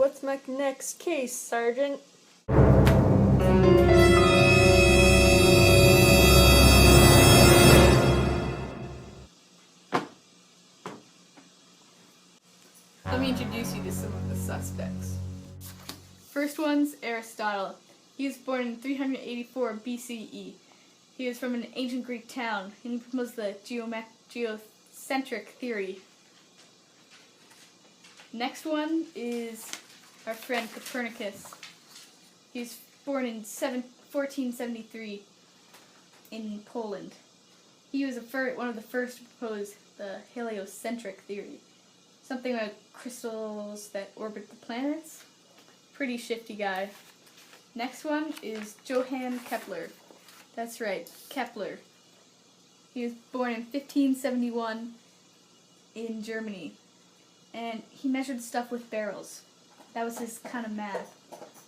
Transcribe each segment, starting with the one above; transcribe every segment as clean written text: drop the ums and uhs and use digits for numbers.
What's my next case, Sergeant? Let me introduce you to some of the suspects. First one's Aristotle. He was born in 384 BCE. He is from an ancient Greek town, and he proposed the geocentric theory. Next one is our friend Copernicus. He was born in 1473 in Poland. He was one of the first to propose the heliocentric theory. Something about crystals that orbit the planets. Pretty shifty guy. Next one is Johann Kepler. That's right, Kepler. He was born in 1571 in Germany. And he measured stuff with barrels. That was his kind of math.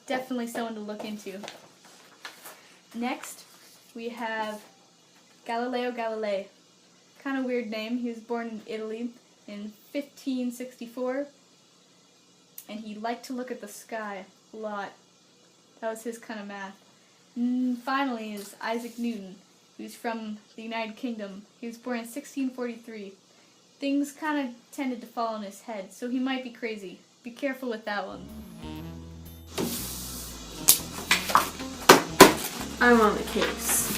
Definitely someone to look into. Next, we have Galileo Galilei. Kind of weird name. He was born in Italy in 1564, and he liked to look at the sky a lot. That was his kind of math. And finally is Isaac Newton, who's from the United Kingdom. He was born in 1643. Things kind of tended to fall on his head, so he might be crazy. Be careful with that one. I'm on the case.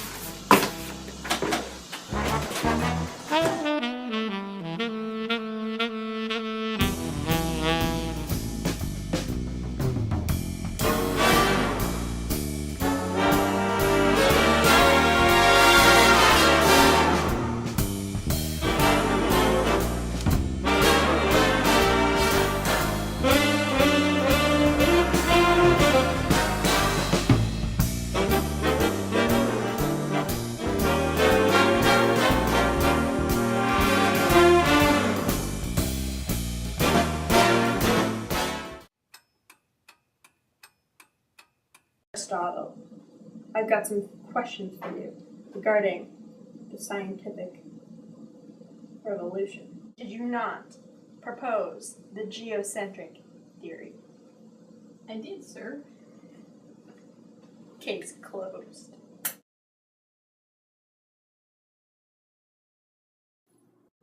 Aristotle, I've got some questions for you regarding the scientific revolution. Did you not propose the geocentric theory? I did, sir. Case closed.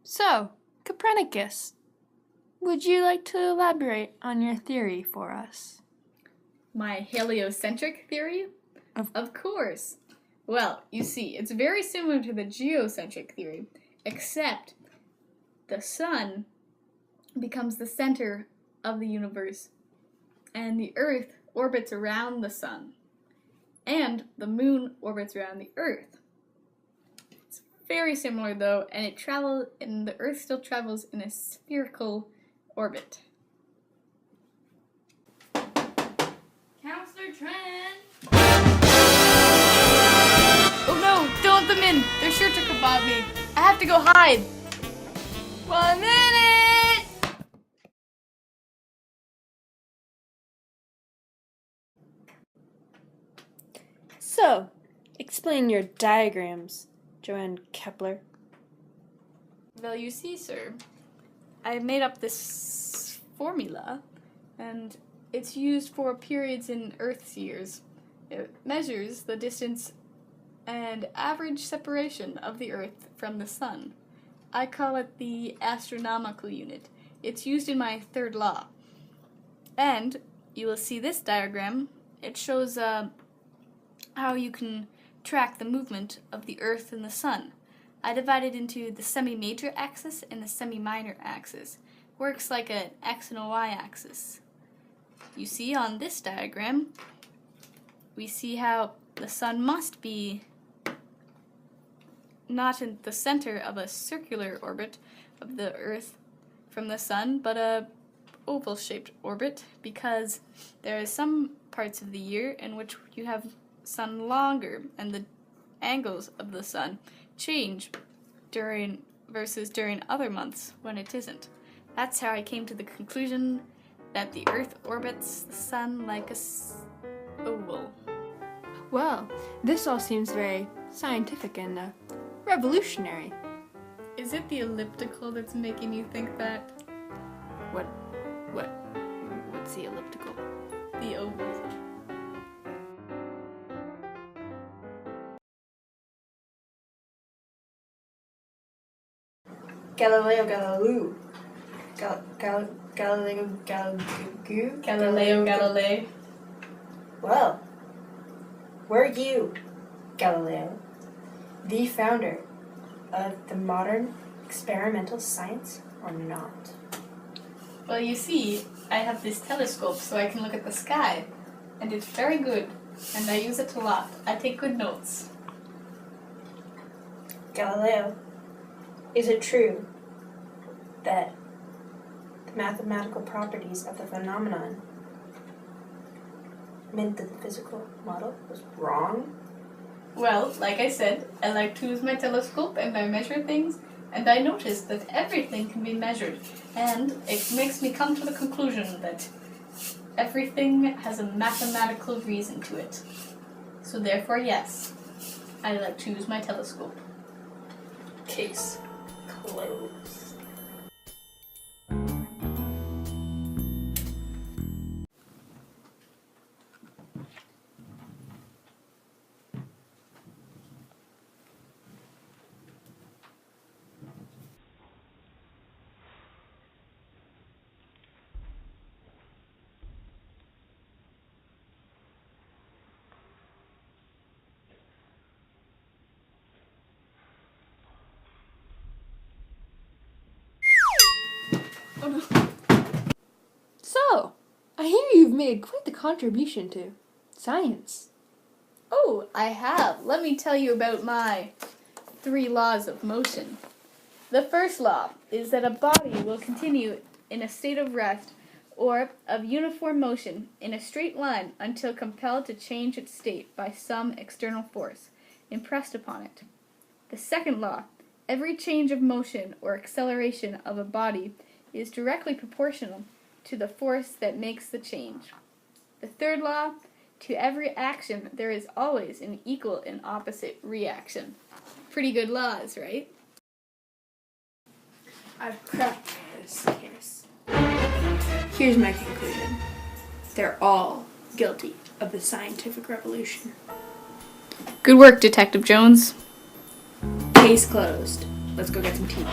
So, Copernicus, would you like to elaborate on your theory for us? My heliocentric theory? Of course. Well, you see, it's very similar to the geocentric theory, except the sun becomes the center of the universe, and the Earth orbits around the sun, and the moon orbits around the Earth. It's very similar, though, and the Earth still travels in a spherical orbit. Counselor Trent! Oh no, don't let them in! They're sure to kebab me. I have to go hide. 1 minute! So, explain your diagrams, Johann Kepler. Well, you see, sir, I made up this formula, and it's used for periods in Earth's years. It measures the distance and average separation of the Earth from the Sun. I call it the astronomical unit. It's used in my third law. And you will see this diagram. It shows how you can track the movement of the Earth and the Sun. I divided into the semi-major axis and the semi-minor axis. Works like an X and a Y axis. You see on this diagram, we see how the Sun must be not in the center of a circular orbit of the Earth from the Sun, but a oval-shaped orbit, because there are some parts of the year in which you have Sun longer, and the angles of the Sun change during other months when it isn't. That's how I came to the conclusion that the Earth orbits the Sun like a oval. Well, this all seems very scientific and revolutionary. Is it the elliptical that's making you think that? What What's the elliptical? The oval. Galileo Galileo. Galileo Galileo. Galileo Galilei. Well, were you, Galileo, the founder of the modern experimental science or not? Well, you see, I have this telescope so I can look at the sky, and it's very good, and I use it a lot. I take good notes. Galileo, is it true that the mathematical properties of the phenomenon meant that the physical model was wrong? Well, like I said, I like to use my telescope and I measure things, and I noticed that everything can be measured, and it makes me come to the conclusion that everything has a mathematical reason to it. So therefore, yes, I like to use my telescope. Case closed. Oh no. So, I hear you've made quite the contribution to science. Oh, I have. Let me tell you about my 3 laws of motion. The first law is that a body will continue in a state of rest or of uniform motion in a straight line until compelled to change its state by some external force impressed upon it. The second law, every change of motion or acceleration of a body is directly proportional to the force that makes the change. The third law, to every action there is always an equal and opposite reaction. Pretty good laws, right? I've cracked this case. Here's my conclusion. They're all guilty of the scientific revolution. Good work, Detective Jones. Case closed. Let's go get some tea.